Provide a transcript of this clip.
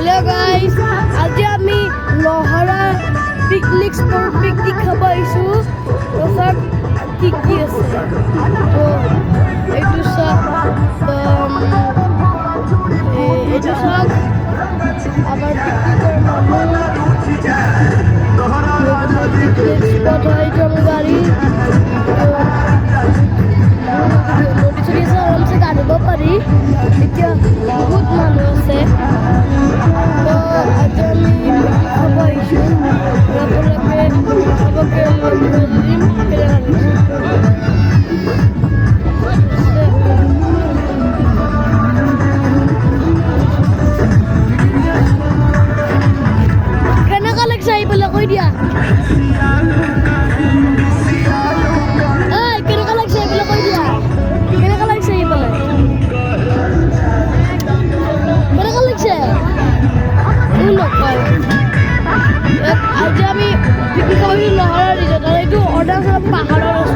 hello guys आज আমি লহৰা picnic spot picnic খাব আইছো তো সব কি আছে তো এইটো সব এইটো সব আমার পিকনিকের মানুষ স্পট হয় জম গাড়ি নদী চলি আছে আরামসে গাড়িব পাৰি এতিয়া বহুত মানুহ আছে তো আজ আমি খাব আহিছোঁ আপোনালোকে সবকে দিম কেনেকুৱা লাগিছে আহিবলৈ কৈ দিয়া কেনেকুৱা লাগিছে আহিবলৈ কৈ দিয়া কেনেকুৱা লাগিছে আহিবলৈ কেনেকুৱা লাগিছে আজি আমি পিকনিক খাব লহৰা ৰিজৰ্ট আৰু এইটো অৰ্ডাৰ পাহাৰৰ